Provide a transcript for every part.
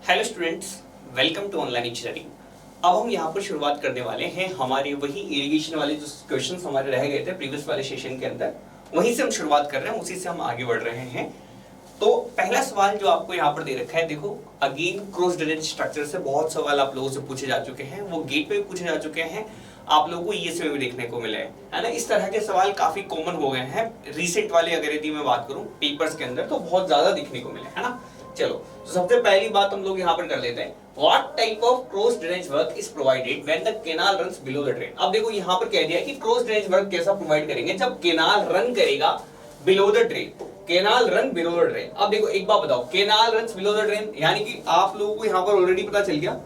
Hello students, welcome to online engineering. अब हम यहाँ पर शुरुआत करने वाले हैं हमारे वही इरिगेशन वाले जो क्वेश्चंस हमारे रह गए थे प्रीवियस वाले सेशन के अंदर, वहीं से हम शुरुआत कर रहे हैं, उसी से हम आगे बढ़ रहे हैं। तो पहला सवाल जो आपको यहाँ पर दे रखा है, देखो अगेन क्रॉस ड्रेनेज स्ट्रक्चर से बहुत सवाल आप लोगों से पूछे जा चुके हैं, वो गेट पे भी पूछे जा चुके हैं, आप लोगों को ईएसए में भी देखने को मिले है ना। इस तरह के सवाल काफी कॉमन हो गए हैं रिसेंट वाले, अगर यदि मैं बात करूं पेपर्स के अंदर तो बहुत ज्यादा देखने को मिले है ना। चलो तो सबसे पहली बात हम लोग यहाँ पर कर लेते हैं, what type of cross drainage work is provided when the canal runs below the drain. अब देखो यहाँ पर कह दिया कि क्रॉस ड्रेनेज वर्क कैसा प्रोवाइड करेंगे जब कैनाल रन करेगा below the drain, canal run below the drain. अब देखो एक बात बताओ, canal runs below the drain यानी कि आप लोगों को यहाँ पर ऑलरेडी पता चल गया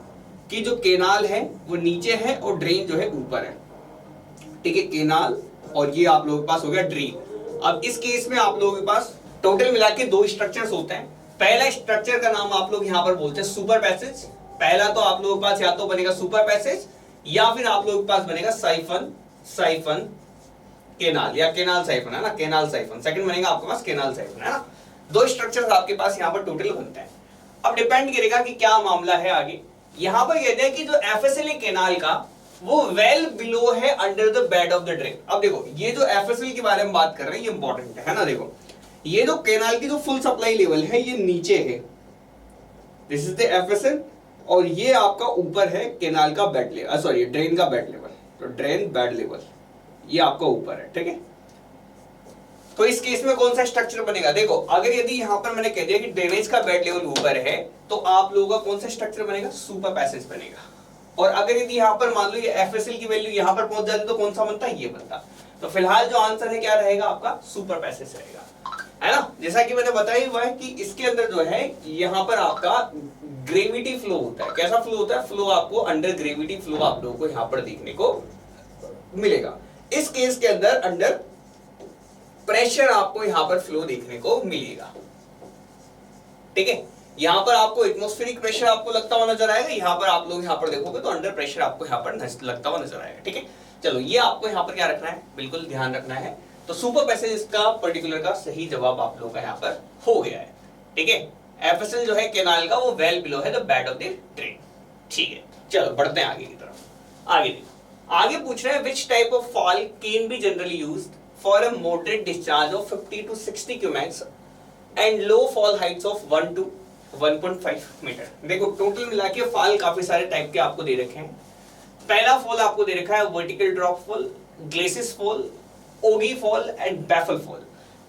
कि जो कैनाल है वो नीचे है और ड्रेन जो है ऊपर है, ठीक है। कैनाल और ये आप लोगों के पास हो गया ड्रेन। अब इस केस में आप लोगों के पास टोटल मिला के दो स्ट्रक्चर्स होते हैं। पहला स्ट्रक्चर का नाम आप लोग यहाँ पर बोलते हैं सुपर पैसेज। पहला तो आप लोगों के पास या तो बनेगा सुपर पैसेज या फिर आप लोगों के पास बनेगा साइफन केनाल या केनाल साइफन, है ना, केनाल साइफन। सेकंड बनेगा आपके पास केनाल साइफन, है ना। दो स्ट्रक्चर्स आपके पास यहाँ पर टोटल बनते हैं। अब डिपेंड करेगा कि क्या मामला है आगे। यहाँ पर कहते हैं कि जो एफएसएल केनाल का वो वेल बिलो है under the bed of the drain. अब देखो ये जो एफएसएल के बारे में बात कर रहे हैं ये इंपॉर्टेंट है ना। देखो ये जो कैनाल की जो फुल सप्लाई लेवल है ये नीचे है, दिस इज द एफएसएल, और ये आपका ऊपर है कैनाल का बेड लेवल, सॉरी ड्रेन का बेड लेवल। तो ड्रेन बेड लेवल ये आपका ऊपर है, ठीक है। तो इस केस में कौन सा स्ट्रक्चर बनेगा, देखो अगर यदि यहां पर मैंने कह दिया कि ड्रेनेज का बेड लेवल ऊपर है तो आप लोगों का कौन सा स्ट्रक्चर बनेगा, सुपर पैसेज बनेगा। और अगर यदि यहां पर मान लो ये एफएसएल की वैल्यू यहां पर पहुंच जाती तो कौन सा बनता है, ये बनता। तो फिलहाल जो आंसर है क्या रहेगा आपका, सुपर पैसेज रहेगा, है ना। जैसा कि मैंने बताया हुआ है कि इसके अंदर जो है यहाँ पर आपका ग्रेविटी फ्लो होता है। कैसा फ्लो होता है, फ्लो आपको अंडर ग्रेविटी फ्लो आप लोगों को यहाँ पर देखने को मिलेगा। इस केस के अंदर अंडर प्रेशर आपको यहाँ पर फ्लो देखने को मिलेगा, ठीक है। यहाँ पर आपको एटमॉस्फेरिक प्रेशर आपको लगता हुआ नजर आएगा, यहाँ पर आप लोग यहाँ पर देखोगे तो अंडर प्रेशर आपको यहाँ पर लगता हुआ नजर आएगा, ठीक है। चलो ये आपको यहाँ पर क्या रखना है, बिल्कुल ध्यान रखना है। तो सुपर पैसेज इसका पर्टिकुलर का सही जवाब आप लोगों का यहाँ पर हो गया है, ठीक है। एफएसएल जो है कैनाल का वो वेल बिलो है the bed of the drain, ठीक है। चलो बढ़ते हैं आगे की तरफ। आगे देखो, आगे पूछ रहे हैं which type of fall can be generally used for a moderate discharge of 50 to 60 cumecs and low fall heights of 1 to 1.5 metre. देखो टोटल मिला के फॉल काफी सारे टाइप के आपको दे रखे हैं। पहला फॉल आपको दे रखा है vertical drop fall, glacis fall, ogee fall and baffle fall,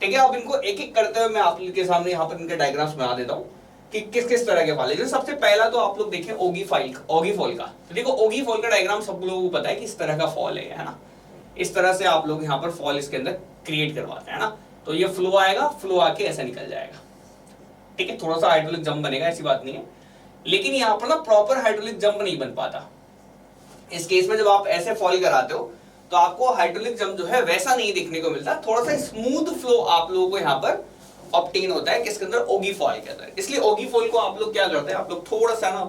ठीक है। अब इनको एक एक करते हुए मैं आप लोगों के सामने यहाँ पर इनके डायग्राम्स बना देता हूँ कि किस किस तरह के फॉल है। सबसे पहला तो आप लोग देखें ओगी फॉल का। तो देखो ओगी फॉल का डायग्राम सब लोगों को पता है कि इस तरह का फॉल है ना। इस तरह से आप लोग यहाँ पर फॉल इसके अंदर क्रिएट करवाते हैं ना। तो ये फ्लो आएगा, फ्लो आके ऐसा निकल जाएगा, ठीक है। थोड़ा सा हाइड्रोलिक जंप बनेगा, ऐसी बात नहीं है, लेकिन यहाँ पर ना प्रॉपर हाइड्रोलिक जंप नहीं बन पाता। इस केस में जब आप ऐसे फॉल कराते हो तो आपको हाइड्रोलिक जंप जो है वैसा नहीं देखने को मिलता, थोड़ा सा स्मूथ फ्लो आप लोगों को यहाँ पर ऑब्टेन होता है किसके अंदर, ओगी फॉल के अंदर। इसलिए ओगी फॉल को आप लोग क्या करते हैं, आप लोग थोड़ा सा ना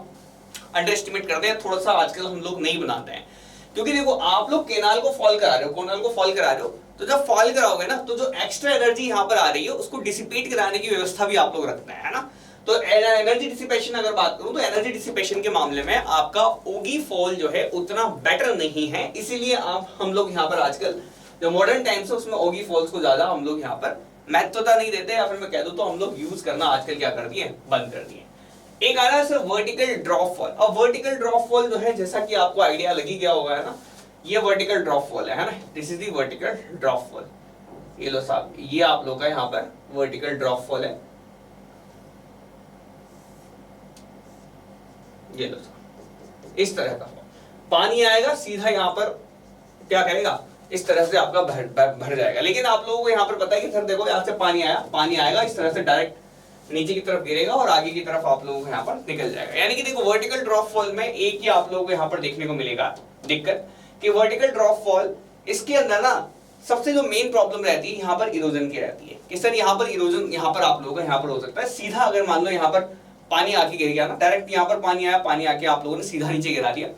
अंडर एस्टिमेट करते हैं, थोड़ा सा आजकल हम लोग नहीं बनाते हैं। क्योंकि देखो आप लोग कैनाल को फॉल करा रहे हो, कैनाल को फॉल करा रहे हो, तो जब फॉल कराओगे ना तो जो एक्स्ट्रा एनर्जी यहाँ पर आ रही है उसको डिसिपेट कराने की व्यवस्था भी आप लोग रखते हैं, है ना। तो एनर्जी डिसिपेशन अगर बात करूं तो एनर्जी डिसिपेशन के मामले में आपका ओगी फॉल जो है उतना बेटर नहीं है, इसीलिए हम लोग यहाँ पर आजकल जो मॉडर्न टाइम्स है उसमें ओगी फॉल्स को ज्यादा हम लोग यहाँ पर महत्वता नहीं देते, या फिर मैं कह दूं तो हम लोग यूज करना आजकल क्या कर दिए, बंद कर दिए। एक आ रहा है सर वर्टिकल ड्रॉप फॉल। अब वर्टिकल ड्रॉप फॉल जो है जैसा कि आपको आइडिया लगी गया होगा, है ना, ये वर्टिकल ड्रॉप फॉल है ना। This is the vertical drop fall. ये लो साहब, ये आप लोग का यहाँ पर वर्टिकल ड्रॉप फॉल है, ये लो इस तरह का पानी आएगा सीधा यहाँ पर क्या करेगा, इस तरह से आपका भर जाएगा। लेकिन आप लोगों को यहाँ पर पता है कि सर देखो यहाँ से पानी आएगा इस तरह से डायरेक्ट नीचे की तरफ गिरेगा और आगे की तरफ आप लोगों को यहाँ पर निकल जाएगा। यानी कि देखो वर्टिकल ड्रॉप फॉल में एक ही आप लोगों को यहाँ पर देखने को मिलेगा दिक्कत कि वर्टिकल ड्रॉप फॉल इसके अंदर ना सबसे जो मेन प्रॉब्लम रहती है यहाँ पर इरोजन की रहती है कि सर यहाँ पर इरोजन यहाँ पर आप लोगों का यहाँ पर हो सकता है सीधा, अगर मान लो यहाँ पर पानी आके गिर गया ना, डायरेक्ट यहाँ पर पानी आया, पानी आके आप लोगों ने सीधा नीचे गिरा दिया,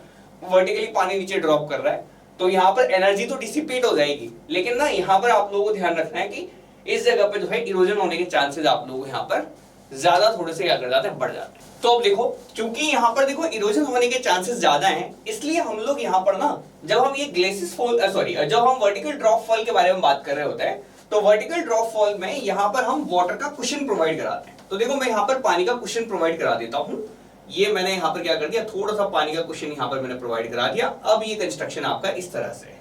वर्टिकली पानी नीचे ड्रॉप कर रहा है, तो यहाँ पर एनर्जी तो डिसिपेट हो जाएगी, लेकिन ना यहाँ पर आप लोगों को ध्यान रखना है कि इस जगह पे जो है इरोजन होने के चांसेस आप लोगों को यहाँ पर ज्यादा थोड़े से क्या कर जाते हैं, बढ़ जाते हैं। तो अब देखो, क्योंकि यहाँ पर देखो इरोजन होने के चांसेस ज्यादा हैं, इसलिए हम लोग यहाँ पर ना, जब हम ये ग्लेसिस फॉल जब हम वर्टिकल ड्रॉप फॉल के बारे में बात कर रहे होते हैं, तो वर्टिकल ड्रॉप फॉल में यहाँ पर हम वाटर का कुशन प्रोवाइड कराते हैं। तो देखो मैं यहाँ पर पानी का कुशन प्रोवाइड करा देता हूँ। ये मैंने यहाँ पर क्या कर दिया, थोड़ा सा पानी का कुशन यहाँ पर मैंने प्रोवाइड करा दिया। अब ये कंस्ट्रक्शन आपका इस तरह से है,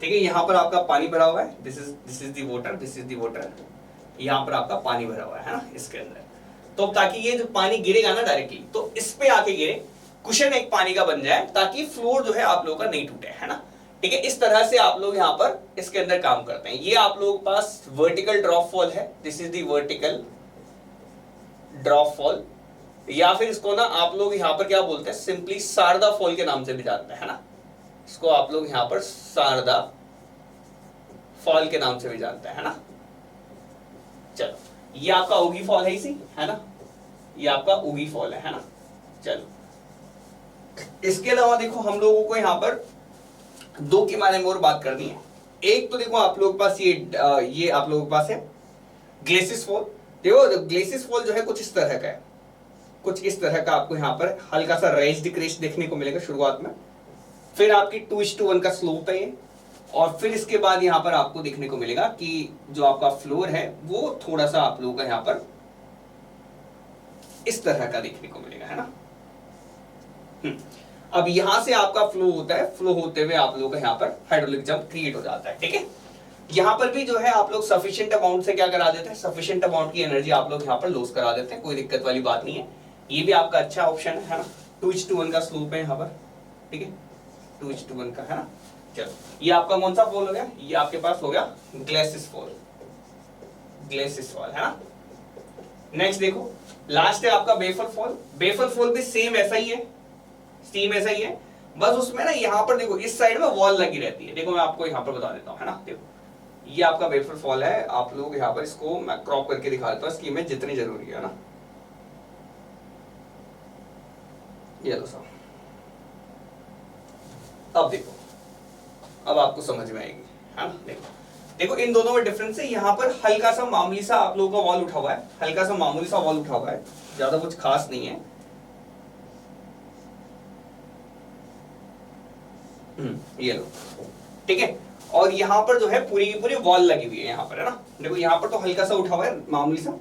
ठीक है। यहाँ पर आपका पानी भरा हुआ है, this is the water, this is the water. यहाँ पर आपका पानी भरा हुआ है ना इसके अंदर। तो ताकि ये जो पानी गिरेगा ना डायरेक्टली, तो इस पे आके गिरे, कुशन एक पानी का बन जाए, ताकि फ्लोर जो है आप लोगों का नहीं टूटे, है ना, ठीक है। इस तरह से आप लोग यहाँ पर इसके अंदर काम करते हैं। ये आप लोगों के पास वर्टिकल ड्रॉप फॉल है, this is the vertical drop fall, या फिर इसको ना आप लोग यहाँ पर क्या बोलते हैं, सिंपली शारदा फॉल के नाम से भी जानते हैं, है ना। इसको आप लोग यहाँ पर शारदा फॉल के नाम से भी जानते हैं, है ना। चलो, ये आपका ओगी फॉल है इसी, है ना, ये आपका ओगी फॉल है ना। चलो, इसके अलावा देखो हम लोगों को यहाँ पर दो के बारे में और बात करनी है। एक तो देखो आप लोगों के पास ये आप लोगों के पास है ग्लेसिस फॉल। देखो ग्लेसिस फॉल जो है कुछ इस तरह का है, कुछ इस तरह का आपको यहाँ पर हल्का सा रेज्ड क्रेस्ट देखने को मिलेगा शुरुआत में, फिर आपकी 2:1 का स्लोप है ये, और फिर इसके बाद यहाँ पर आपको देखने को मिलेगा कि जो आपका फ्लोर है वो थोड़ा सा आप लोगों का यहाँ पर इस तरह का देखने को मिलेगा, है ना। अब यहां से आपका फ्लो होता है, फ्लो होते हुए आप लोगों का यहाँ पर हाइड्रोलिक जंप क्रिएट हो जाता है, ठीक है। यहाँ पर भी जो है आप लोग सफिशिएंट अमाउंट से क्या करा देते हैं, सफिशिएंट अमाउंट की एनर्जी आप लोग यहाँ पर लॉस करा देते हैं, कोई दिक्कत वाली बात नहीं है। ये भी आपका अच्छा ऑप्शन है ना। 2:1 का स्लोप है यहाँ पर, ठीक है, 2:1 का, है ना। चलो, ये आपका कौन सा फॉल हो गया, ये आपके पास हो गया ग्लेसिस फॉल, ग्लेसिस फॉल, है ना। नेक्स्ट देखो, लास्ट है आपका बेफल फॉल। बेफल फॉल भी सेम ऐसा ही है, सेम ऐसा ही है, बस उसमें ना यहाँ पर देखो इस साइड में वॉल लगी रहती है। देखो मैं आपको यहाँ पर बता देता हूँ, है ना। देखो ये आपका बेफल फॉल है, आप लोग यहाँ पर इसको मैं क्रॉप करके दिखा देता हूँ, इसकी इमेज जितनी जरूरी है ना। ये लो साहब, अब देखो, अब आपको समझ में आएगी, है ना। देखो देखो इन दोनों में डिफरेंस है। यहाँ पर हल्का सा मामूली सा आप लोगों का वॉल उठा हुआ है, हल्का सा मामूली सा वॉल उठा हुआ है, ज्यादा कुछ खास नहीं है। ये लो, ठीक है। और यहाँ पर जो है पूरी की पूरी वॉल लगी हुई है यहाँ पर, है ना। देखो यहाँ पर तो हल्का सा उठा हुआ है मामूली सा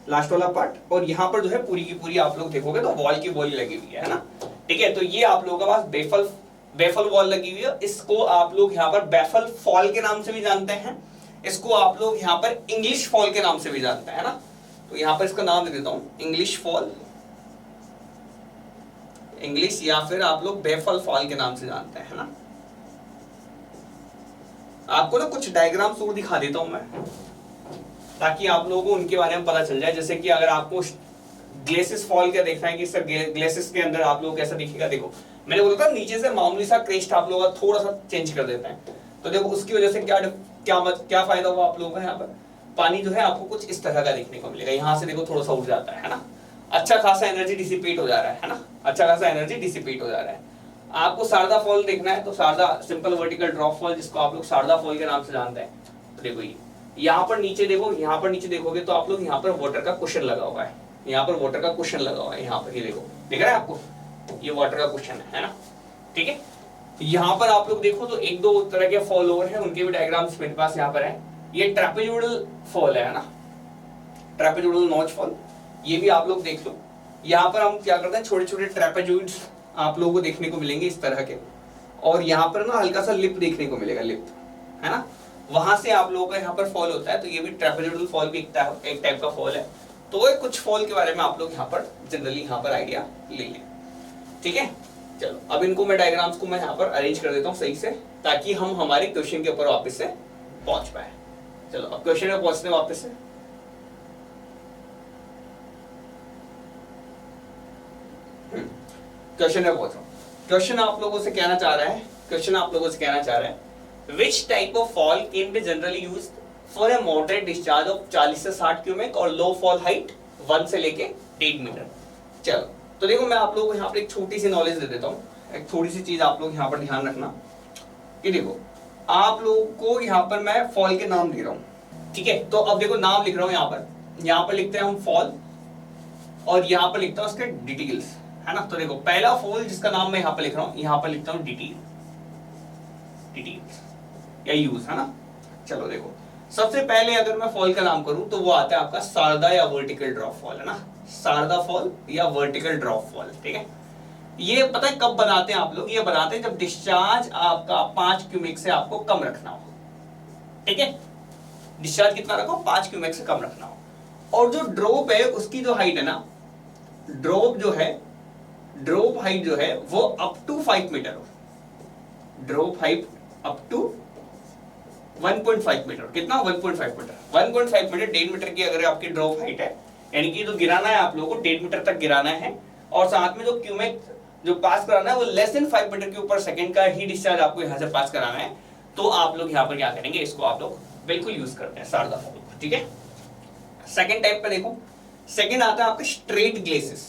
लास्ट वाला पार्ट, और यहाँ पर जो है पूरी की पूरी आप लोग देखोगे तो वॉल की वॉल लगी हुई है ना, ठीक है। तो ये आप लोगों के पास बेफल वॉल लगी हुई है। इसको आप लोग यहाँ पर बेफल फॉल के नाम से भी जानते हैं, इसको आप लोग यहाँ पर इंग्लिश फॉल के नाम से भी जानते हैं ना। तो यहाँ पर इसका नाम दे देता हूँ इंग्लिश फॉल, इंग्लिश, या फिर आप लोग बेफल फॉल के नाम से जानते हैं ना। आपको ना कुछ डायग्राम्स और दिखा देता हूं मैं, ताकि आप लोगों को उनके बारे में पता चल जाए। जैसे कि अगर आपको ग्लेसिस फॉल का देखना है कि सर ग्लेसिस के अंदर आप लोग कैसा दिखेगा, देखो मैंने बोला था नीचे से मामूली सा क्रेस्ट आप लोगों का थोड़ा सा चेंज कर देते हैं, तो देखो उसकी वजह से क्या फायदा हुआ आप लोगों का। यहाँ पर पानी जो है आपको कुछ इस तरह का देखने को मिलेगा, यहाँ से देखो थोड़ा सा उठ जाता है ना, अच्छा खासा एनर्जी डिसिपेट हो जा रहा है ना, अच्छा खासा एनर्जी डिसिपेट हो जा रहा है। आपको शारदा फॉल देखना है तो Sarda simple vertical drop fall, जिसको आप लोग शारदा फॉल के नाम से जानते हैं, तो देखो ये यहाँ पर नीचे देखो, यहाँ पर नीचे देखोगे तो आप लोग यहाँ पर वाटर का कुशन लगा हुआ है, यहाँ पर वाटर का कुशन लगा हुआ है, यहाँ पर ये देखो, दिख रहा है आपको, ये वाटर का कुशन है ना, ठीक है। यहाँ पर आप लोग देखो तो एक दो तरह के फॉल और है, उनके भी डायग्राम्स मेरे पास यहाँ पर है। ये ट्रेपेजोइडल फॉल है ना, ट्रेपेजोइडल नॉच फॉल, ये भी आप लोग देख लो। यहाँ पर हम क्या करते हैं, छोटे छोटे ट्रेपेजोइड्स आप लोगों को देखने को मिलेंगे इस तरह के, और यहाँ पर ना हल्का सा लिप देखने को मिलेगा, लिप, है ना, वहां से आप लोगों का यहाँ पर फॉल होता है। तो ये भी ट्रेपेजोइडल फॉल भी एक टाइप का फॉल है। तो ये कुछ फॉल के बारे में आप लोग यहाँ पर जनरली यहाँ पर आइडिया ले लें, ठीक है। चलो अब इनको मैं डायग्राम्स को मैं यहाँ पर अरेंज कर देता हूँ सही से, ताकि हम हमारे क्वेश्चन के ऊपर वापस से पहुंच पाए। चलो अब क्वेश्चन में पहुंचते हैं वापस से। क्वेश्चन में पहुंच रहा हूँ। क्वेश्चन आप लोगों से कहना चाह रहा है, क्वेश्चन आप लोगों से कहना चाह रहा है, which type of fall can be generally used for a moderate discharge of 40 से 60 क्यूबिक और low fall height 1 से लेके 8 मीटर। चलो तो देखो मैं आप लोगों को यहाँ पर एक छोटी सी नॉलेज दे देता हूँ, एक थोड़ी सी चीज आप लोग यहाँ पर ध्यान रखना कि देखो आप लोगों को यहाँ पर मैं फॉल के नाम दे रहा हूँ, ठीक है। तो अब देखो नाम लिख रहा हूँ यहाँ पर लिखते हैं हम फॉल, और यहाँ पर लिखता हूँ उसके डिटेल्स, है ना। तो देखो पहला फॉल जिसका नाम मैं यहाँ पर लिख रहा हूँ, यहाँ पर लिखता हूँ डिटेल्स या यूज, है ना। चलो देखो सबसे पहले अगर मैं फॉल का नाम करूं तो वो आता है आपका शारदा या वर्टिकल ड्रॉप फॉल, है ना। शारदा फॉल या वर्टिकल ड्रॉप फॉल, ठीक है। ये पता है कब बनाते हैं आप लोग, ये बनाते हैं जब डिस्चार्ज आपका 5 क्यूमेक से आपको कम रखना हो, ठीक है। डिस्चार्ज कितना रखो, 5 क्यूमेक से कम रखना हो। और जो ड्रॉप है उसकी जो हाइट है ना, ड्रॉप हाइट जो है वो अप टू 5 मीटर हो। Drop height up to 1.5 metre, कितना 1.5 मीटर, 1.5 मीटर, 1.5 मीटर की अगर आपकी ड्रॉप हाइट है, यानी कि जो गिराना है आप लोगों को 1.5 मीटर तक गिराना है, और साथ में जो क्यूमेक जो पास कराना है वो लेस देन 5 मीटर के ऊपर सेकंड का ही डिस्चार्ज आपको यहाँ से पास कराना है, तो आप लोग यहाँ पर क्या करेंगे, इसको आप लोग बिल्कुल यूज करते हैं शारदा फॉल को, ठीक है। सेकंड टाइप पे देखो, सेकंड आता है आपका स्ट्रेट ग्लेसिस,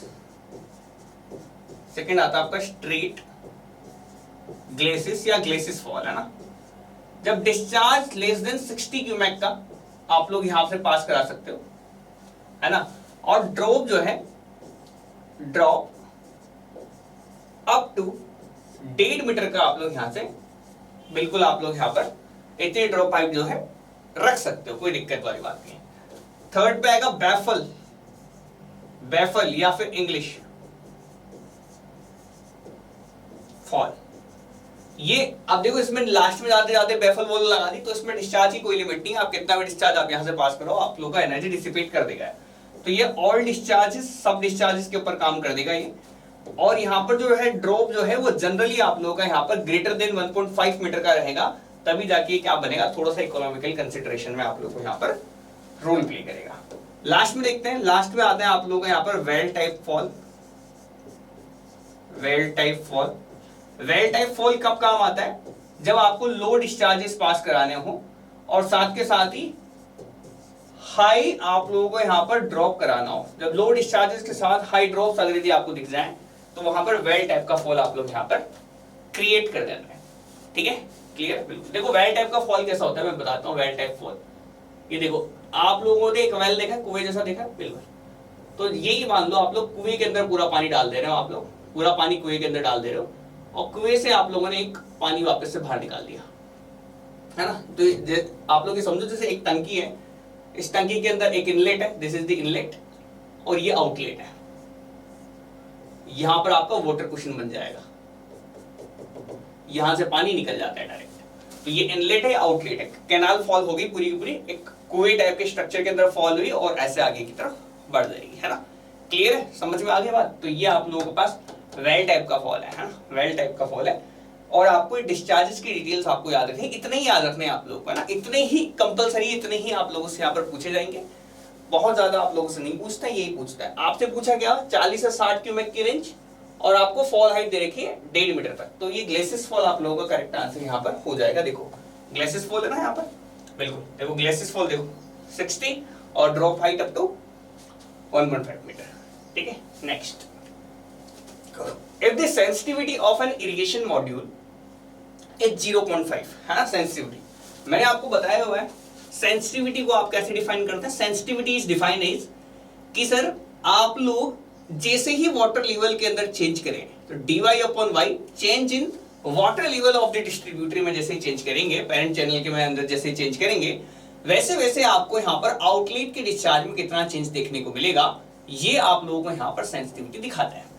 सेकंड आता है आपका स्ट्रेट ग्लेसिस या ग्लेसिस फॉल, है ना। जब डिस्चार्ज लेस देन 60 क्यूमेक का आप लोग यहां से पास करा सकते हो, है ना। और ड्रॉप जो है, ड्रॉप अप टू 1.5 मीटर का आप लोग यहां से बिल्कुल आप लोग यहां पर इतनी ड्रॉप हाइट जो है रख सकते हो, कोई दिक्कत वाली बात नहीं है। थर्ड पे आएगा बैफल या फिर इंग्लिश फॉल। ये अब देखो इसमें लास्ट में जाते जाते बैफल वॉल लगा दी, तो इसमें डिस्चार्ज की कोई लिमिट नहीं है, आप कितना भी डिस्चार्ज आप यहां से पास करो आप लोग का एनर्जी डिसिपेट कर देगा। तो ये ऑल डिस्चार्जेस, सब डिस्चार्जेस के ऊपर काम कर देगा ये। और यहाँ पर जो है ड्रॉप जो है वो जनरली आप लोगों का यहाँ पर ग्रेटर देन 1.5 मीटर का रहेगा, तभी जाके क्या बनेगा, थोड़ा सा इकोनॉमिकल कंसिडरेशन में आप लोग को यहाँ पर रोल प्ले करेगा। लास्ट में देखते हैं, लास्ट में आते हैं आप लोग यहाँ पर well type fall. Well type fall कब काम आता है, जब आपको लो डिस्चार्जेस पास कराने हो और साथ के साथ ही हाई आप लोगों को यहां पर ड्रॉप कराना हो। जब लो डिस्चार्जेस के साथ हाई ड्रॉप्स अगर यदि आपको दिख जाए तो वहां पर वेल टाइप का फॉल आप लोग यहां पर क्रिएट कर देना है, ठीक है। क्लियर, बिल्कुल। देखो वेल टाइप का फॉल कैसा होता है मैं बताता हूँ। वेल टाइप फॉल, ये देखो आप लोगों ने एक वेल देखा, कुएं जैसा देखा, बिल्कुल। तो यही मान लो आप लोग कुएं के अंदर पूरा पानी डाल दे रहे हो, आप लोग पूरा पानी कुएं के अंदर डाल दे रहे हो, और कुएं से आप लोगों ने एक पानी वापस से बाहर निकाल दिया, है ना। तो आप लोग ये समझो जैसे एक टंकी है, इस टंकी के अंदर एक इनलेट है, दिस इज द इनलेट, और ये आउटलेट है। यहां पर आपका वाटर कुशन बन जाएगा, यहां से पानी निकल जाता है डायरेक्ट। तो ये इनलेट है, आउटलेट है। कैनाल फॉल होगी पूरी की पूरी, एक कुएं टाइप के स्ट्रक्चर के अंदर फॉल हुई और ऐसे आगे की तरफ बढ़ जाएगी, है ना। क्लियर है, समझ में आ गई बात। तो ये आप लोगों के पास वेल टाइप का फॉल है ना, वेल टाइप का फॉल है। और आपको डिस्चार्जेस की डिटेल्स आपको याद रखनी, इतने ही याद रखने हैं आप लोगों को, है ना। इतने ही कंपलसरी, इतने ही आप लोगों से यहाँ पर पूछे जाएंगे। बहुत ज्यादा आप लोगों से नहीं पूछता, यही पूछता है। आपसे पूछा क्या, 40 से 60 क्यूमेक की रेंज, और आपको फॉल हाइट दे रखी है 1.5 मीटर तक। तो ये ग्लेसिस फॉल आप लोगों का करेक्ट आंसर यहाँ पर हो जाएगा। देखो ग्लेसिस फॉल है ना यहाँ पर, बिल्कुल। देखो ग्लेसिस फॉल देखो 60 और drop height up to 1.5 metre, ठीक है। Next, if the sensitivity of an irrigation module is 0.5, है ना सेंसिटिविटी। मैंने आपको बताया हुआ है सेंसिटिविटी को आप कैसे डिफाइन करते हैं। सेंसिटिविटी इज डिफाइंड एज कि सर आप लोग जैसे ही वाटर लेवल के अंदर चेंज करें, तो dy/y change in water level of the distributary में जैसे ही चेंज करेंगे, पेरेंट चैनल के में अंदर जैसे ही चेंज करेंगे, वैसे वैसे आपको यहाँ पर आउटलेट के डिस्चार्ज में कितना चेंज देखने को मिलेगा, ये आप लोगों को यहाँ पर सेंसिटिविटी दिखाता है।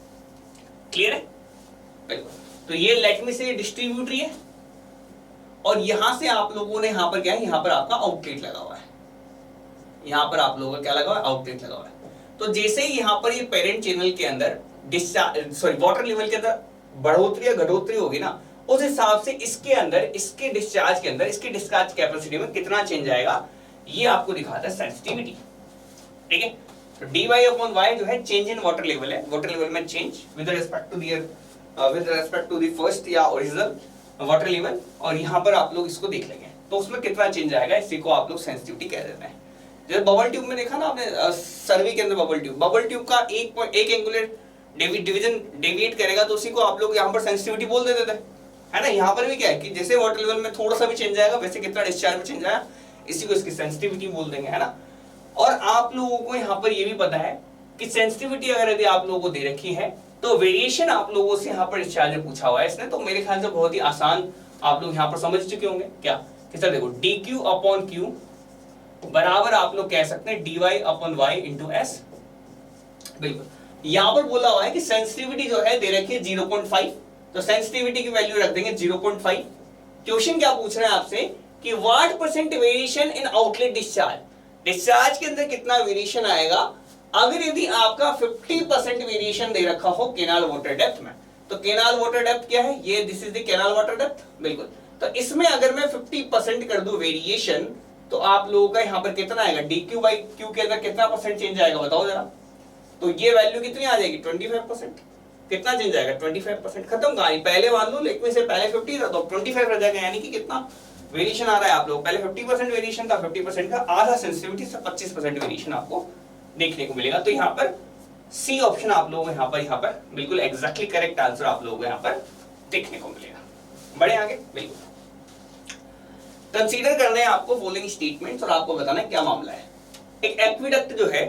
क्लियर है, बिल्कुल। तो ये लेट मी से डिस्ट्रीब्यूटरी है, और यहां से आप लोगों ने यहां पर क्या है, यहां पर आपका आउटलेट लगा हुआ है, यहां पर आप लोगों का क्या लगा हुआ है, आउटलेट लगा हुआ है। तो जैसे ही यहां पर ये पेरेंट चैनल के अंदर वाटर लेवल के अंदर बढ़ोतरी या घटोतरी होगी ना, उस हिसाब से इसके अंदर, इसके डिस्चार्ज के अंदर, इसके डिस्चार्ज कैपेसिटी में कितना चेंज आएगा, ये आपको दिखाता है सेंसिटिविटी, ठीक है। dy/y जो है चेंज इन वाटर लेवल है, वाटर लेवल में change with respect to the first या ओरिजिनल वाटर लेवल, और यहाँ पर आप लोग इसको देख लेंगे तो उसमें कितना चेंज आएगा, इसी को आप लोग सेंसिटिविटी कह देते हैं। जैसे बबल ट्यूब में देखा ना आपने, सर्वे के अंदर बबल ट्यूब का एक एंगुलर डिवीजन डेविएट करेगा तो उसी को आप लोग यहाँ पर सेंसिटिविटी बोल देते थे, है ना। यहाँ पर भी क्या है कि जैसे वाटर लेवल में थोड़ा सा भी चेंज आएगा, वैसे कितना डिस्चार्ज में चेंज आया, इसी को इसकी सेंसिटिविटी बोल देंगे, है ना। और आप लोगों को यहाँ पर ये भी पता है कि सेंसिटिविटी अगर यदि आप लोगों को दे रखी है तो वेरिएशन आप लोगों से यहाँ पर इस चार्ज में पूछा हुआ है इसने, तो मेरे ख्याल से बहुत ही आसान आप लोग यहाँ पर समझ चुके होंगे क्या कि सर देखो dq अपॉन q बराबर आप लोग कह सकते हैं dy upon y into S. बिल्कुल यहां पर बोला हुआ है कि सेंसिटिविटी जो है दे रखी है 0.5, तो सेंसिटिविटी की वैल्यू रख देंगे 0.5। क्वेश्चन क्या पूछ रहे हैं आपसे कि what percent variation in outlet discharge, discharge के अंदर कितना वेरिएशन आएगा अगर यदि आपका 50% वेरिएशन दे रखा हो केनाल वाटर डेप्थ में। तो केनाल वाटर डेप्थ क्या है, ये this is the canal water depth. बिल्कुल, तो इसमें अगर मैं 50% कर दूं वेरिएशन तो आप लोगों का यहां पर कितना आएगा, dq बाई q के अंदर कितना परसेंट चेंज आएगा बताओ जरा। तो ये वैल्यू कितनी आ जाएगी 25%। कितना चेंज आएगा 25%। खत्म कहानी, पहले मान लो लेकिन से पहले 50 था तो 25 रह जाएगा, यानी कि कितना वेरिएशन आ रहा है आप लोग, पहले 50% वेरिएशन था, 50% का आधा सेंसिटिविटी से 25% वेरिएशन आपको देखने को मिलेगा। तो यहाँ पर सी ऑप्शन आप लोगों को यहाँ पर बिल्कुल एग्जैक्टली करेक्ट आंसर आप लोगों को यहाँ पर देखने को मिलेगा। बढ़े आगे, बिल्कुल कंसीडर करना है आपको फॉलोइंग स्टेटमेंट्स और आपको बताना है क्या मामला है। एक एक्विडक्ट जो है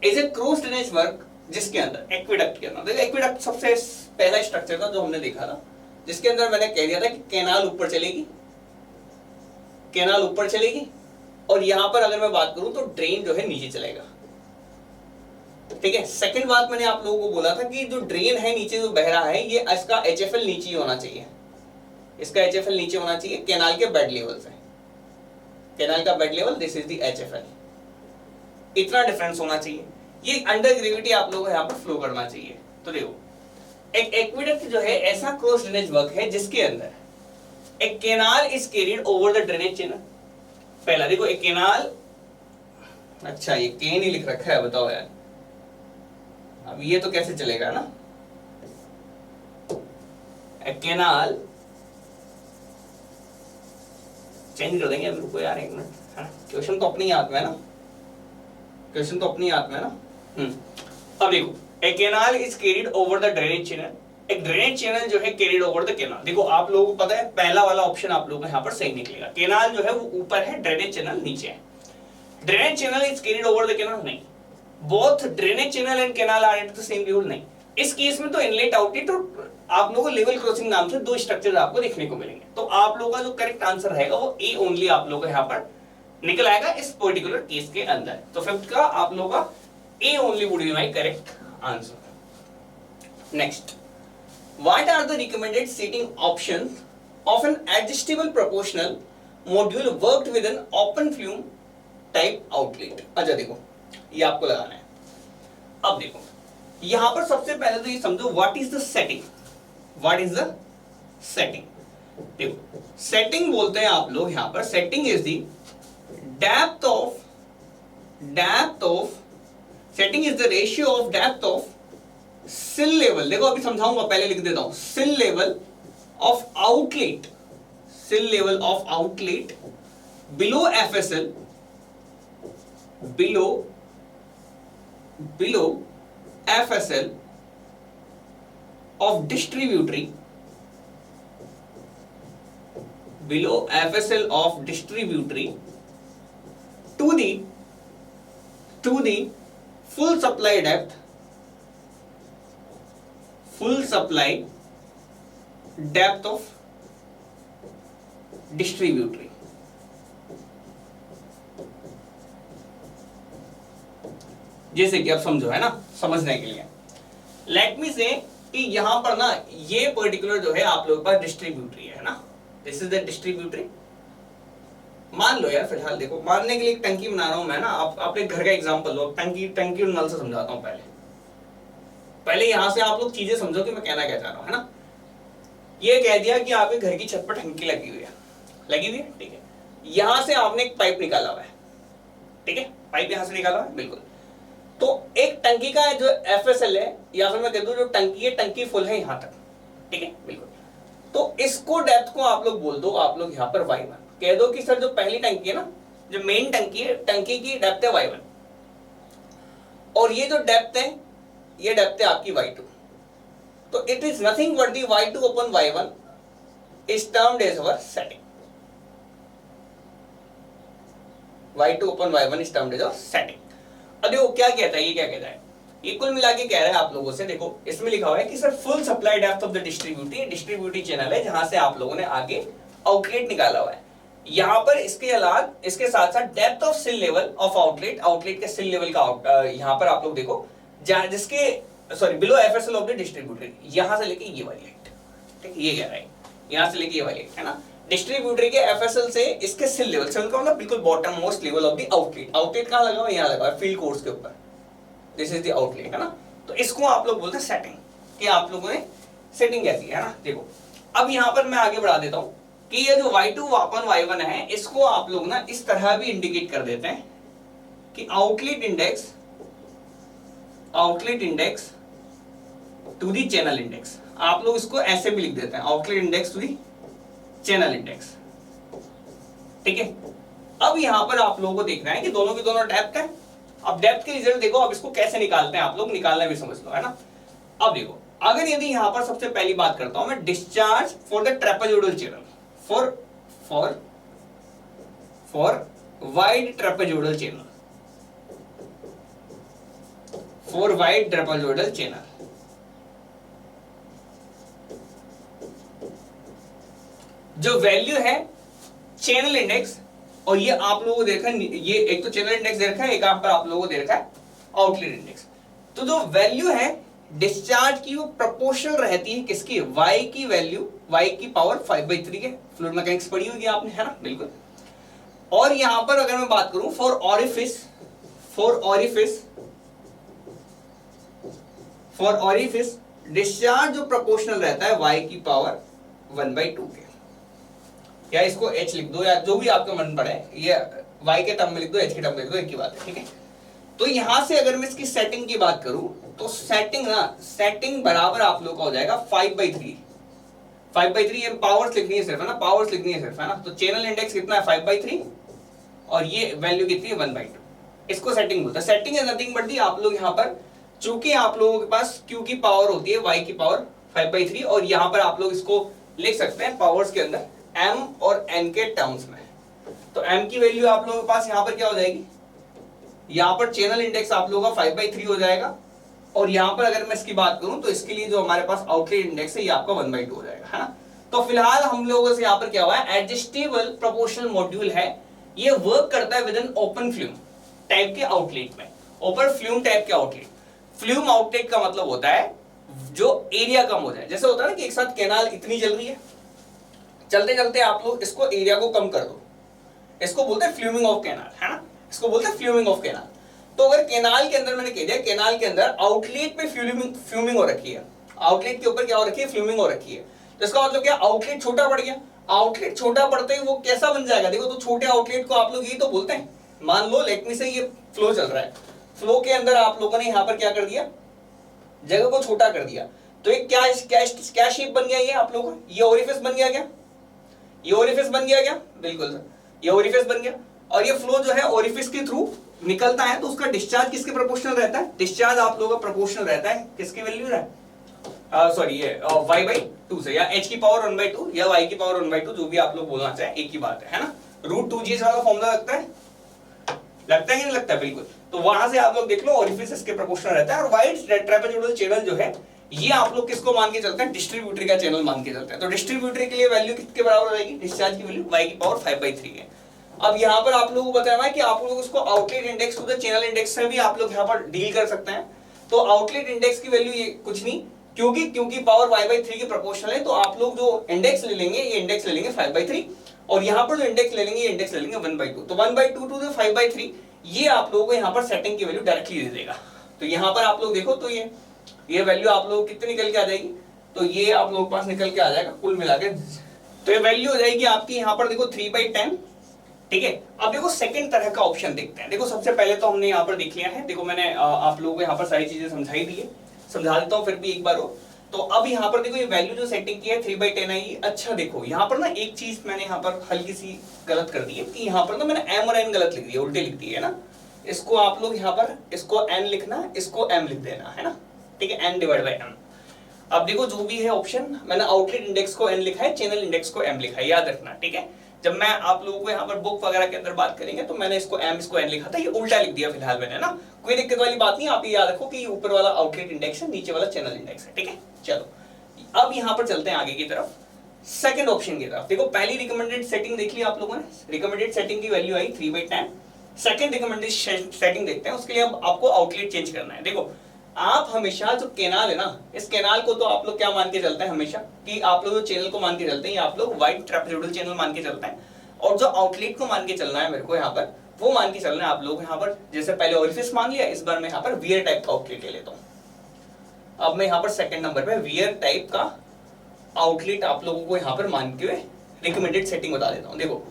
is a cross drainage work जिसके अंदर एक्विडक्ट के अंदर, एक्विडक्ट सबसे पहला स्ट्रक्चर था जो हमने देखा था जिसके अंदर मैंने कह दिया था कि कैनाल ऊपर चलेगी, कैनाल ऊपर चलेगी और यहां पर अगर मैं बात करूं तो ड्रेन जो है नीचे चलेगा। ठीक है, सेकंड बात मैंने आप लोगों को बोला था कि जो ड्रेन है नीचे जो बह रहा है ये इसका HFL नीचे ही होना चाहिए, इसका HFL नीचे होना चाहिए कैनाल के बेड लेवल से, कैनाल का bed level this is the HFL, इतना डिफरेंस होना चाहिए। ये अंडर ग्रेविटी आप लोगों को यहाँ पर फ्लो करना चाहिए। तो देखो एक एक्विडक्ट जो है ऐसा क्रॉस ड्रेनेज वर्क है जिसके अंदर एक canal is carried over the drainage channel. पहला देखो एक कैनाल, अच्छा ये केन ही लिख रखा है बताओ यार, अब ये तो कैसे चलेगा ना, एक कैनाल चेंज कर देंगे रुको यार एक मिनट, है ना, क्वेश्चन तो अपनी याद में है ना, क्वेश्चन तो अपनी याद में है ना। अब देखो a canal is carried over the drainage channel, एक ड्रेनेज चैनल जो है कैरिड ओवर द कैनाल। देखो आप लोगों को पता है पहला वाला ऑप्शन आप लोगों को यहाँ पर सही निकलेगा, कैनाल जो है वो ऊपर है, ड्रेनेज चैनल नीचे है। Drainage channel is carried over the canal नहीं, both drainage channel and canal are at the same level नहीं। इस केस में तो इनलेट आउटलेट और आप लोगों को लेवल क्रॉसिंग नाम से दो स्ट्रक्चर आपको देखने को मिलेंगे। तो आप लोगों का जो करेक्ट आंसर रहेगा वो ए ओनली आप लोगों को यहाँ पर निकल आएगा इस पर्टिकुलर केस के अंदर। तो फिफ्थ का आप लोगों का a only would be my correct answer. Next, what are the recommended setting options of an adjustable proportional module worked with an open flume type outlet. अच्छा देखो ये आपको लगाना है। अब देखो यहां पर सबसे पहले तो ये समझो what is the setting, what is the setting. देखो सेटिंग बोलते हैं आप लोग यहां पर, setting is the depth of setting is the ratio of depth of सिल लेवल। देखो अभी समझाऊंगा, पहले लिख देता हूं, सिल लेवल ऑफ आउटलेट, सिल level of outlet below FSL, below FSL of distributary, below FSL of distributary to the full supply depth, full supply depth of distributary। जैसे कि आप समझो, है ना, समझने के लिए लेट मी से कि यहां पर ना ये पर्टिकुलर जो है आप लोगों के पास डिस्ट्रीब्यूटरी है ना, दिस इज द डिस्ट्रीब्यूटरी। मान लो यार फिलहाल देखो, मानने के लिए एक टंकी बना रहा हूं मैं ना, आप अपने घर का एग्जांपल लो, टंकी और नल से समझाता हूं। पहले यहां से आप लोग चीजें समझो कि मैं कहना क्या चाह रहा हूं, है ना। ये कह दिया कि आपके घर की छत पर टंकी लगी हुई है, ठीक है, यहां से आपने एक पाइप निकाला हुआ है, ठीक है, पाइप यहां से निकाला हुआ है, बिल्कुल। तो एक टंकी का जो FSL है, या फिर मैं कह दूं जो टंकी है, टंकी फुल है यहां तक, ठीक है, बिल्कुल। तो इसको डेप्थ को आप लोग बोल दो, आप लोग यहां पर Y1 कह दो कि सर जो पहली टंकी है ना, जो मेन टंकी है, टंकी की डेप्थ है Y1 और ये जो डेप्थ है, ये डेप्थ है आपकी Y2। तो it is nothing but the Y2 upon Y1 is termed as our setting, Y2 upon Y1 is termed as our setting. अब देखो क्या कहता है, ये क्या कहता है ये कुल मिला के कह रहा है आप लोगों से, देखो इसमें लिखा हुआ है कि sir full supply depth of the distributary channel है जहां से आप लोगों ने आगे आउटलेट निकाला हुआ है। यहाँ पर इसके अलावा इसके साथ साथ डेप्थ ऑफ सिल लेवल ऑफ आउटलेट के सिल लेवल का यहाँ पर आप लोग देखो जिसके sorry below FSL of the distributary, यहां से लेके ये वाली हाइट, ठीक है, ये कह रहा है यहां से लेके ये वाली हाइट है ना, डिस्ट्रीब्यूटरी के एफएसएल से इसके सिल लेवल का मतलब बिल्कुल bottom most level of the outlet कहां लगा हुआ है, यहां लगा हुआ है फील्ड कोर्स के ऊपर, दिस इज द आउटलेट है ना। तो इसको आप लोग बोलते हैं सेटिंग, कि आप लोगों ने सेटिंग कैसी है ना। देखो अब यहां पर मैं आगे बढ़ा देता हूं कि ये जो y2 अपन y1 है इसको आप लोग ना इस तरह भी इंडिकेट कर देते हैं कि outlet index to the channel index, आप लोग इसको ऐसे भी लिख देते हैं outlet index to the channel index, ठीक है। अब यहां पर आप लोगों को देखना है कि दोनों की दोनों डेप्थ है। अब डेप्थ के रिजल्ट देखो, अब इसको कैसे निकालते हैं आप लोग, निकालना भी समझ लो है ना। अब देखो अगर यदि यहां पर सबसे पहली बात करता हूं मैं discharge for the trapezoidal channel for wide trapezoidal channel, for wide trapezoidal channel, जो वैल्यू है चैनल इंडेक्स, और ये आप लोगों को देखा ये एक तो चैनल इंडेक्स दे रखा है, एक यहाँ पर आप लोगों को दे रखा है आउटलेट इंडेक्स। तो जो वैल्यू है डिस्चार्ज की वो प्रोपोर्शनल रहती है किसकी, y की वैल्यू y की पावर 5/3 के, फ्लूइड मैकेनिक्स पढ़ी होगी आपने है ना, बिल्कुल। और यहां पर अगर मैं बात करूं फॉर ऑरिफिस डिस्चार्ज जो प्रोपोर्शनल रहता है y की पावर 1/2 के, या इसको h लिख दो या जो भी आपका मन पड़े, ये y के टर्म में लिख दो, h के टर्म में लिख दो, एक ही बात है, ठीक है। तो यहां से अगर मैं इसकी सेटिंग की बात करूं तो सेटिंग बराबर आप लोग का हो जाएगा 5/3 ये पावर्स लिखनी है सिर्फ है ना, पावर्स लिखनी है सिर्फ है ना। तो चैनल इंडेक्स कितना है 5/3 और ये वैल्यू कितनी है 1/2, इसको सेटिंग बोलता है। सेटिंग इज नथिंग बट दी आप लोग यहां पर चूंकि आप लोगों के पास q की पावर होती है y की पावर 5/3 और यहां पर आप लोग इसको लिख सकते हैं पावर्स के अंदर m और n के टर्म्स में। तो m की वैल्यू आप लोगों के पास यहां पर क्या हो जाएगी, यहां पर चैनल इंडेक्स आप लोगों का 5/3 हो जाएगा, और यहां पर अगर मैं इसकी बात करूं तो इसके लिए जो हमारे पास आउटलेट इंडेक्स है ये आपका 1/2 हो जाएगा है ना। तो फिलहाल हम लोगों से यहां पर क्या हुआ है, एडजस्टेबल प्रोपोर्शनल मॉड्यूल है, ये वर्क करता है with an open flume type के आउटलेट में, ओपन फ्लूम टाइप के आउटलेट। फ्लूम आउटलेट का मतलब होता है जो एरिया कम हो जाए, जैसे होता है ना कि एक साथ कैनाल इतनी चल रही है, चलते चलते आप लोग इसको एरिया को कम कर दो, इसको बोलते हैं फ्लूमिंग ऑफ कैनाल है ना, इसको बोलते हैं फ्लूमिंग ऑफ कैनाल। तो अगर कैनाल के अंदर मैंने कह दिया कैनाल के अंदर आउटलेट पे फ्लूमिंग हो रखी है, आउटलेट के ऊपर क्या हो रखी है, फ्लूमिंग हो रखी है, तो इसका मतलब क्या, आउटलेट छोटा पड़ गया। आउटलेट छोटा पड़ते ही वो कैसा बन जाएगा, देखो तो छोटे आउटलेट को आप लोग यही तो बोलते हैं। मान लो लेट मी से ये फ्लो चल रहा है, फ्लो के अंदर आप लोगों ने यहाँ पर क्या कर दिया, जगह को छोटा कर दिया, तो एक क्या शेप बन गया, ये आप लोगों का ये ओरिफिस बन गया क्या, ये ओरिफिस बन गया क्या, बिल्कुल सर ये ओरिफिस बन गया। और ये फ्लो जो है ओरिफिस के थ्रू निकलता है, तो उसका डिस्चार्ज किसके प्रोपोर्शनल रहता है, डिस्चार्ज आप लोगों का प्रोपोर्शनल रहता है किसकी वैल्यू है, सॉरी ये y/2 से, या h की पावर 1/2 या y की पावर 1/2, जो भी आप लोग बोलना चाहे एक ही बात है ना। √2g वाला फॉर्मूला लगता है कि नहीं लगता है, बिल्कुल। तो वहां से आप लोग देख लो ओरिफिस इसके प्रोपोर्शनल रहता है। और वाइड ट्रेपेजोइडल चैनल जो है ये आप लोग किसको मान के चलते हैं, डिस्ट्रीब्यूटरी का चैनल मान के चलते हैं। तो डिस्ट्रीब्यूटरी के लिए वैल्यू किसके बराबर रहेगी, डिस्चार्ज की वैल्यू y की पावर 5/3 है। अब यहाँ पर आप लोगों को बताया है कि आप लोग उसको outlet index to the channel index से भी आप लोग यहाँ पर डील कर सकते हैं। तो आउटलेट इंडेक्स की वैल्यू ये कुछ नहीं, क्योंकि पावर y/3 के प्रोपोर्शनल है, तो आप लोग जो इंडेक्स ले लेंगे ये इंडेक्स ले लेंगे 5/3, और यहाँ पर जो इंडेक्स ले लेंगे ये इंडेक्स ले लेंगे 1/2। तो 1/2 टू द 5/3 ये आप लोगों को यहाँ पर सेटिंग की वैल्यू डायरेक्टली दे देगा। तो यहाँ पर आप लोग देखो तो ये वैल्यू आप लोग कितनी निकल के आ जाएगी, तो ये आप लोगों के पास निकल के आ जाएगा कुल मिला के, तो ये वैल्यू हो जाएगी आपकी यहाँ पर देखो 3/10, ठीक है। अब देखो सेकंड तरह का ऑप्शन देखते हैं। देखो सबसे पहले तो हमने यहाँ पर देख लिया है, देखो मैंने आप लोगों को यहाँ पर सारी चीजें समझाई दी है, समझा देता हूँ फिर भी एक बार हो। तो अब यहाँ पर देखो ये वैल्यू जो सेटिंग की है 3/10 आई। अच्छा देखो यहाँ पर ना एक चीज मैंने यहाँ पर हल्की सी गलत कर दी है कि यहाँ पर ना मैंने m और n गलत लिख दिया, उल्टे लिख दी है ना। इसको आप लोग यहाँ पर इसको n लिखना, इसको m लिख देना है ना, ठीक है, n/m। अब देखो जो भी है ऑप्शन, मैंने आउटलेट इंडेक्स को n लिखा है, चैनल इंडेक्स को m लिखा है, याद रखना, ठीक है। जब मैं आप लोगों को यहाँ पर बुक वगैरह के अंदर बात करेंगे तो मैंने इसको m इसको n लिखा था, ये उल्टा लिख दिया फिलहाल मैंने ना, कोई दिक्कत वाली बात नहीं। आप ये याद रखो कि ऊपर वाला आउटलेट इंडेक्स है, नीचे वाला चैनल इंडेक्स है, ठीक है। चलो अब यहाँ पर चलते हैं आगे की तरफ, सेकंड ऑप्शन की तरफ। देखो पहली रिकमेंडेड सेटिंग देख ली आप लोगों ने, रिकमेंडेड सेटिंग की वैल्यू आई 3/10। सेकंड रिकमेंडेड सेटिंग देखते हैं, उसके लिए अब आपको आउटलेट चेंज करना है। देखो आप हमेशा जो कैनाल है ना, इस कैनाल को तो आप लोग क्या मान के चलते हैं हमेशा कि आप लोग जो चैनल को मान के चलते हैं, आप लोग वाइड ट्रेपेजोइडल चैनल मान के चलते हैं, और जो आउटलेट को मान के चलना है मेरे को यहाँ पर, वो मान के चलना है आप लोग यहाँ पर। जैसे पहले ओरिफिस मान लिया, इस बार मैं यहाँ पर वियर टाइप का आउटलेट ले लेता हूँ। अब मैं यहाँ पर सेकंड नंबर पे वियर टाइप का आउटलेट आप लोगों को यहाँ पर मान के रिकमेंडेड सेटिंग बता देता हूँ। देखो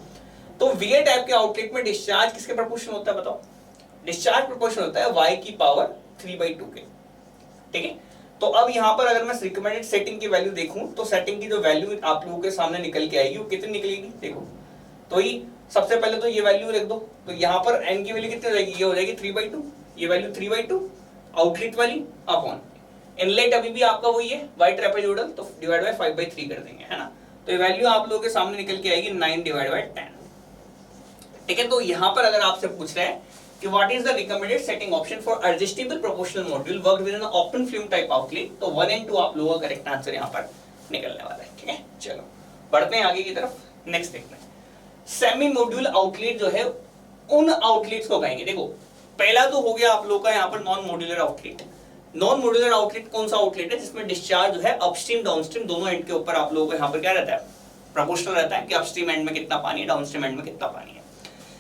तो वियर टाइप के आउटलेट में डिस्चार्ज किसके प्रोपोर्शनल होता है बताओ? डिस्चार्ज प्रोपोर्शनल होता है y की पावर 3/2 के, ठीक है। तो अब यहाँ पर अगर मैं रिकमेंडेड सेटिंग की वैल्यू देखूं तो सेटिंग की जो वैल्यू आप लोगों के सामने निकल के आएगी वो कितनी निकलेगी? देखो तो ये सबसे पहले तो ये वैल्यू रख दो, तो यहाँ पर n की वैल्यू कितनी हो जाएगी? ये हो जाएगी 3/2, ये वैल्यू 3/2 आउटलेट वाली अपॉन इनलेट अभी भी आपका वही है वाइड ट्रेपेजोइडल, तो डिवाइड बाय 5/3 कर देंगे, है ना। तो ये वैल्यू आप लोगों के सामने निकल के आएगी 9/10, ठीक है। तो यहाँ पर अगर आपसे पूछ रहे हैं कि what is the recommended setting option for adjustable proportional module work with an open flume type outlet, तो 1 and 2 आप लोगों का करेक्ट आंसर यहाँ पर निकलने वाला है, ठीक है। चलो बढ़ते हैं आगे की तरफ, नेक्स्ट देखते हैं। सेमी मॉड्यूल आउटलेट जो है उन आउटलेट्स को कहेंगे। देखो पहला तो हो गया आप लोगों का यहाँ पर non modular outlet. Non modular outlet कौन सा आउटलेट है? जिसमें डिस्चार्ज जो है अपस्ट्रीम डाउनस्ट्रीम दोनों एंड के ऊपर आप लोगों को यहाँ पर क्या रहता है? प्रोपोर्शनल रहता है कि अपस्ट्रीम एंड में कितना पानी है, डाउनस्ट्रीम एंड में कितना पानी है।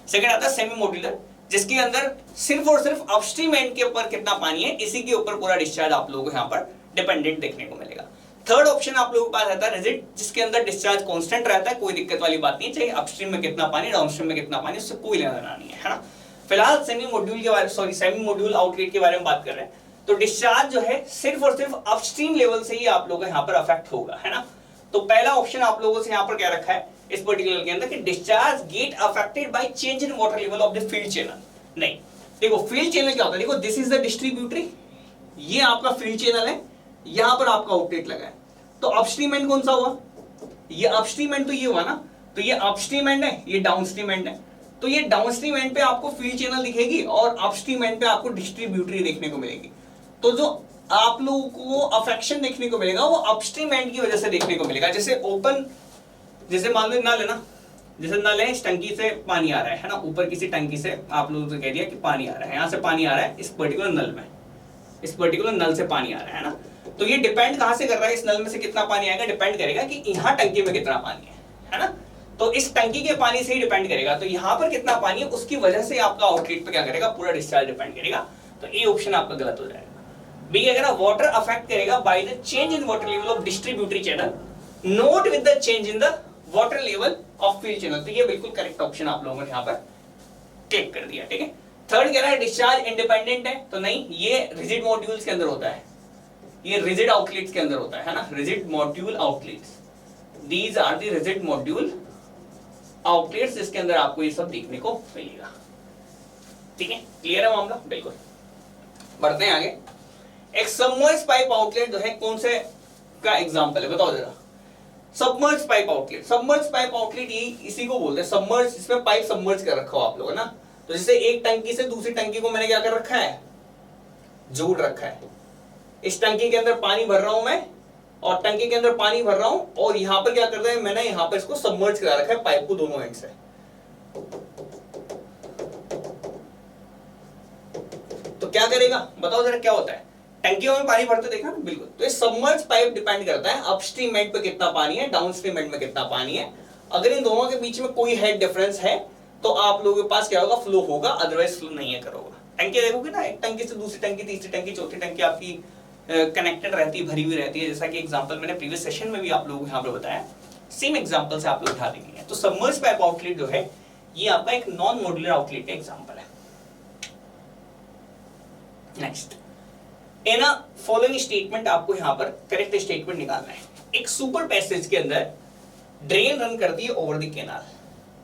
सेकंड आता है सेमी मॉड्यूलर, जिसके अंदर सिर्फ और सिर्फ अपस्ट्रीम एंड के ऊपर कितना पानी है इसी के ऊपर पूरा डिस्चार्ज आप लोगों को यहाँ पर डिपेंडेंट देखने को मिलेगा। थर्ड ऑप्शन आप लोगों के पास रहता है रिजिड, जिसके अंदर डिस्चार्ज कांस्टेंट रहता है, कोई दिक्कत वाली बात नहीं, चाहे अपस्ट्रीम में कितना पानी डाउनस्ट्रीम में कितना पानी, उससे कोई लेना देना नहीं है ना। फिलहाल सेमी मॉड्यूल आउटलेट के बारे में बात कर रहे हैं, तो डिस्चार्ज जो है सिर्फ और सिर्फ अपस्ट्रीम लेवल से ही आप लोगों का यहाँ पर अफेक्ट होगा, है ना। तो पहला ऑप्शन आप लोगों से यहाँ पर क्या रखा है इस पर्टिकुलर के अंदर कि discharge get affected by change in water level of the field channel. नहीं, देखो फील्ड चैनल क्या होता है? देखो दिस इज द डिस्ट्रीब्यूटरी, ये आपका फील्ड चैनल है, यहां पर आपका आउटलेट लगा है। तो अपस्ट्रीम एंड कौन सा हुआ? ये अपस्ट्रीम एंड तो ये हुआ ना, तो ये अपस्ट्रीम एंड है, ये डाउनस्ट्रीम एंड है। तो ये डाउनस्ट्रीम एंड पे आपको फील्ड चैनल दिखेगी और अपस्ट्रीम एंड पे आपको डिस्ट्रीब्यूटरी देखने को मिलेगी। तो जो आप लोगों को अफेक्शन देखने को मिलेगा वो अपस्ट्रीम एंड की वजह से देखने को मिलेगा। जैसे ओपन, जैसे मान लो नल है ना, जैसे नल है, इस टंकी से पानी आ रहा है ना, ऊपर किसी टंकी से आप लोगों से कह दिया कि पानी आ रहा है, यहाँ से पानी आ रहा है इस पर्टिकुलर नल में, इस पर्टिकुलर नल से पानी आ रहा है ना। तो ये डिपेंड कहाँ से कर रहा है, इस नल में से कितना पानी आएगा डिपेंड करेगा कि यहाँ टंकी में कितना पानी है ना। तो इस टंकी के पानी से ही डिपेंड करेगा, तो यहाँ पर कितना पानी है उसकी वजह से आपका आउटलेट पे क्या करेगा, पूरा डिस्चार्ज डिपेंड करेगा। तो ये ऑप्शन आपका गलत हो जाएगा। बी अगर वाटर अफेक्ट करेगा by the change in water level of distributary channel note with the change in the water level of field channel, तो ये बिल्कुल करेक्ट ऑप्शन आप लोगों ने यहाँ पर टिक कर दिया, ठीक है। थर्ड कह रहा है डिस्चार्ज इंडिपेंडेंट है, तो नहीं, ये रिजिड मॉड्यूल्स के अंदर होता है, ये रिजिड आउटलेट्स के अंदर होता है ना, rigid module outlets, these are the rigid module outlets, जिसके अंदर आपको ये सब देखने को मिलेगा, ठीक है। क्लियर है मामला? बिल्कुल। बढ़ते हैं आगे। एक सबमर्ज पाइप आउटलेट जो है कौन से का एग्जांपल है बताओ जरा? Submerge pipe outlet, submerge pipe outlet ये इसी को बोलते हैं सबमर्ज, इसमें पाइप सबमर्ज कर रखा हो आप लोगों ने ना। तो जैसे एक टंकी से दूसरी टंकी को मैंने क्या कर रखा है, जोड़ रखा है। इस टंकी के अंदर पानी भर रहा हूं मैं और टंकी के अंदर पानी भर रहा हूं और यहां पर क्या कर रहा है, मैंने यहां पर इसको सबमर्ज करा रखा है पाइप को दोनों एंड से। तो क्या करेगा बताओ जरा, क्या होता है? टंकियों में पानी भरते देखा ना, बिल्कुल। तो ये सबमर्ज पाइप डिपेंड करता है अपस्ट्रीम एंड पे कितना पानी है, डाउनस्ट्रीम एंड में कितना पानी है। अगर इन दोनों के बीच में कोई हेड डिफरेंस है तो आप लोगों के पास क्या होगा, फ्लो होगा, अदरवाइज फ्लो नहीं है करोगा। टंकी देखोगे ना, एक टंकी से दूसरी टंकी, तीसरी टंकी, चौथी टंकी आपकी कनेक्टेड रहती है, भरी हुई रहती है। जैसा कि एग्जांपल मैंने प्रीवियस सेशन में भी आप लोगों को यहाँ पर बताया, सेम एग्जांपल से आप लोग उठा देंगे। तो सबमर्ज पाइप आउटलेट जो है ये आपका एक नॉन मॉड्यूलर आउटलेट का एग्जांपल है। नेक्स्ट, इन अ फॉलोइंग स्टेटमेंट आपको यहाँ पर करेक्ट स्टेटमेंट निकालना है। एक सुपर पैसेज के अंदर ड्रेन रन करती है ओवर द कैनाल।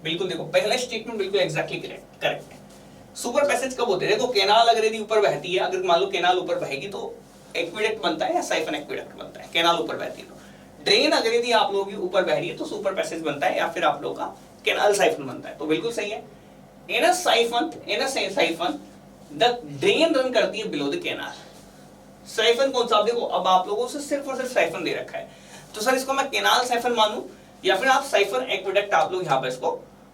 बिल्कुल देखो, पहला स्टेटमेंट बिल्कुल एग्जैक्टली करेक्ट है। सुपर पैसेज कब होते हैं? देखो कैनाल अगर यदि ऊपर बहती है, अगर मान लो कैनाल ऊपर बहेगी तो एक्विडक्ट बनता है या साइफन एक्विडक्ट बनता है, कैनाल ऊपर बहती है तो। ड्रेन अगर यदि आप लोगों की ऊपर बह रही है तो सुपर पैसेज बनता है या फिर आप लोग का कैनाल साइफन बनता है, तो बिल्कुल सही है। इन a siphon the drain run करती है बिलो द कैनाल। साइफन कौन सा, आप देखो अब आप लोगों से सिर्फ और सिर्फ साइफन दे रखा है, तो सर इसको मैं कैनाल साइफन मानूं या फिर आप साइफन एक्वेडक्ट आप लोग यहाँ पर इसको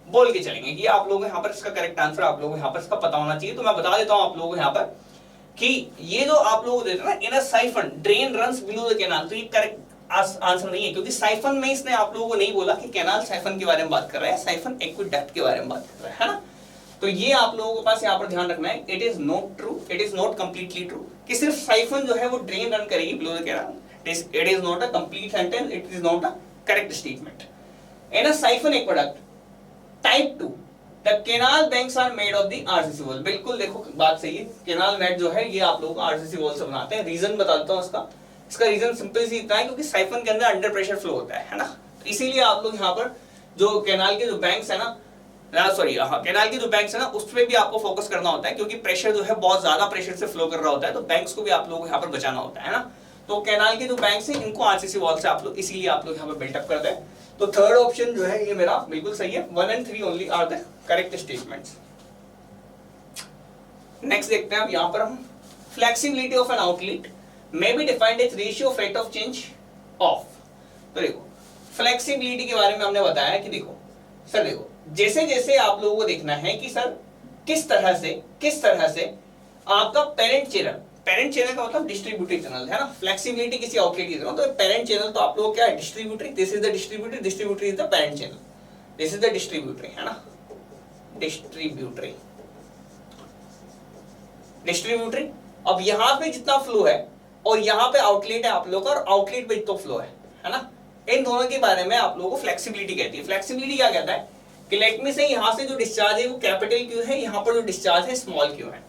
बोल के चलेंगे कि आप लोग यहाँ पर इसका करेक्ट आंसर आप लोगों को यहाँ पर इसका पता होना चाहिए। तो मैं बता देता हूँ आप लोगों को यहाँ पर कि ये जो आप लोग देते हैं ना in a siphon drain runs below the canal, तो ये करेक्ट आंसर नहीं है, क्योंकि साइफन में इसने आप लोगों को नहीं बोला कि कैनाल साइफन के बारे में बात कर रहा है, साइफन एक्वेडक्ट के बारे में बात कर रहा है ना। तो ये आप लोगों के पास यहाँ पर ध्यान रखना है, it is not true, it is not completely true कि सिर्फ साइफन जो है वो ड्रेन रन करेगी below the canal. It is not a complete sentence, it is not a correct statement. In a siphon aqueduct type 2 the canal banks are made of the RCC wall. बिल्कुल देखो बात सही है, canal net जो है ये आप लोगों को आरसीसी वॉल से बनाते हैं। रीजन बता देता हूँ इसका रीजन सिंपल सी इतना है क्योंकि साइफन के अंदर अंडर प्रेशर फ्लो होता है ना, तो इसीलिए आप लोग यहाँ पर जो कैनाल के जो बैंक्स है ना, कैनाल की जो बैंक्स है ना उस पर भी आपको फोकस करना होता है, क्योंकि प्रेशर जो है बहुत ज्यादा प्रेशर से फ्लो कर रहा होता है, तो बैंक्स को भी आप लोगों को यहाँ पर बचाना होता है ना। तो कैनाल के जो बैंक्स हैं इनको आरसीसी वॉल से आप लोग इसीलिए आप लोग यहाँ पर बिल्टअप करते हैं। तो थर्ड ऑप्शन जो है ये मेरा बिल्कुल सही है, 1 and 3 only are the correct statements. Next देखते हैं अब यहाँ पर हम, flexibility of an outlet may be defined as ratio of rate of change of। तो देखो फ्लेक्सिबिलिटी के बारे में हमने बताया कि देखो सर देखो जैसे जैसे आप लोगों को देखना है कि सर किस तरह से आपका पेरेंट चैनल का मतलब डिस्ट्रीब्यूटरी चैनल है ना, फ्लेक्सिबिलिटी किसी आउटलेट की तरह, तो पेरेंट चैनल तो आप लोगों को क्या है, distributary, this is the distributary is the parent channel, this is the distributary है ना, डिस्ट्रीब्यूटरी। अब यहाँ पे जितना फ्लो है और यहाँ पे आउटलेट है आप लोग का, और आउटलेट पे जितना फ्लो है ना, इन दोनों के बारे में आप लोगों को फ्लेक्सिबिलिटी कहती है। फ्लेक्सिबिलिटी क्या कहता है कि लेट मी से यहाँ से जो डिस्चार्ज है वो कैपिटल क्यू है, यहाँ पर जो डिस्चार्ज है स्मॉल क्यू है,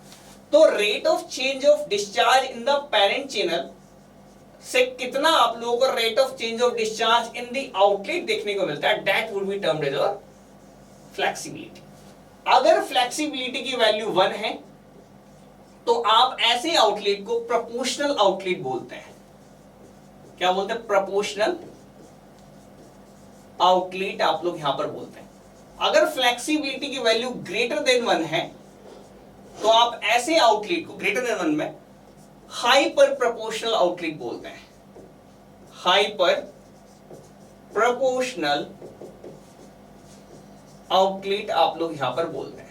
तो rate of change of discharge in the parent channel से कितना आप लोगों को rate of change of discharge in the outlet देखने को मिलता है, that would be termed as our flexibility. अगर फ्लेक्सिबिलिटी की वैल्यू 1 है तो आप ऐसे आउटलेट को प्रोपोर्शनल आउटलेट बोलते हैं। क्या बोलते हैं? प्रोपोर्शनल आउटलेट आप लोग यहां पर बोलते हैं। अगर फ्लेक्सिबिलिटी की वैल्यू ग्रेटर देन 1 है तो आप ऐसे आउटलेट को ग्रेटर देन 1 में हाइपर प्रोपोर्शनल आउटलेट बोलते हैं। हाइपर प्रोपोर्शनल आउटलेट आप लोग यहां पर बोलते हैं।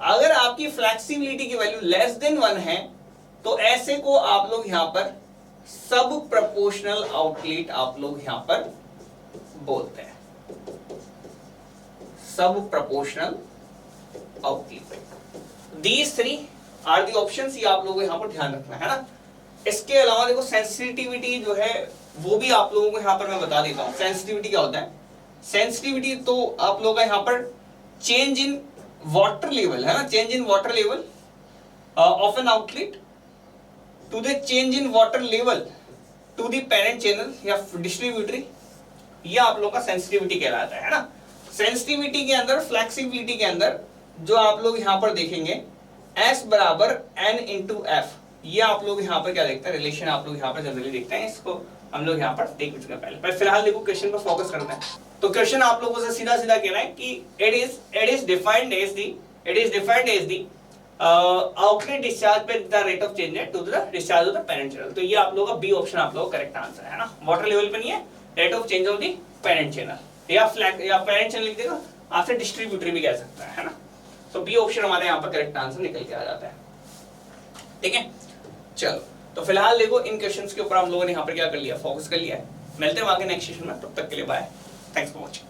अगर आपकी फ्लेक्सिबिलिटी की वैल्यू लेस देन 1 है तो ऐसे को आप लोग यहां पर सब प्रोपोर्शनल आउटलेट आप लोग यहां पर बोलते हैं, सब proportional outlet. These 3 are the options, ये आप लोगों को यहां पर ध्यान रखना है ना। इसके अलावा देखो सेंसिटिविटी जो है वो भी आप लोगों को यहां पर मैं बता देता हूं। सेंसिटिविटी क्या होता है? सेंसिटिविटी तो आप लोगों का यहां पर चेंज इन वाटर लेवल है ना, change in water level of an outlet to the change in water level to the parent channel या डिस्ट्रीब्यूटरी, ये आप लोग का सेंसिटिविटी कहलाता है ना। सेंसिटिविटी के अंदर, फ्लेक्सिबिलिटी के अंदर जो आप लोग यहां पर देखेंगे S बराबर N इंटू एफ, ये आप लोग यहाँ पर क्या देखते हैं, रिलेशन आप लोग यहाँ पर जनरली देखते हैं। इसको हम लोग यहाँ पर देख चुके हैं पहले, पर फिलहाल देखो क्वेश्चन पर फोकस करना है। तो क्वेश्चन आप लोगों से सीधा सीधा कहना है कि it is defined as the outlet discharge पे the rate of change to the discharge of the parent channel. तो ये आप लोगों का बी ऑप्शन आप लोगों का करेक्ट आंसर है ना। वाटर लेवल पे नहीं है, rate of change of the parent channel या पेरेंट चैनल लिख देगा, आपसे डिस्ट्रीब्यूटरी भी कह सकता है ना। तो बी ऑप्शन हमारे यहाँ पर करेक्ट आंसर निकल के आ जाता है। ठीक है, चलो तो फिलहाल देखो इन क्वेश्चंस के ऊपर हम लोगों ने यहाँ पर क्या कर लिया, फोकस कर लिया है। मिलते हैं आगे नेक्स्ट सेशन में, तब तक के लिए बाय, थैंक्स फॉर वॉचिंग।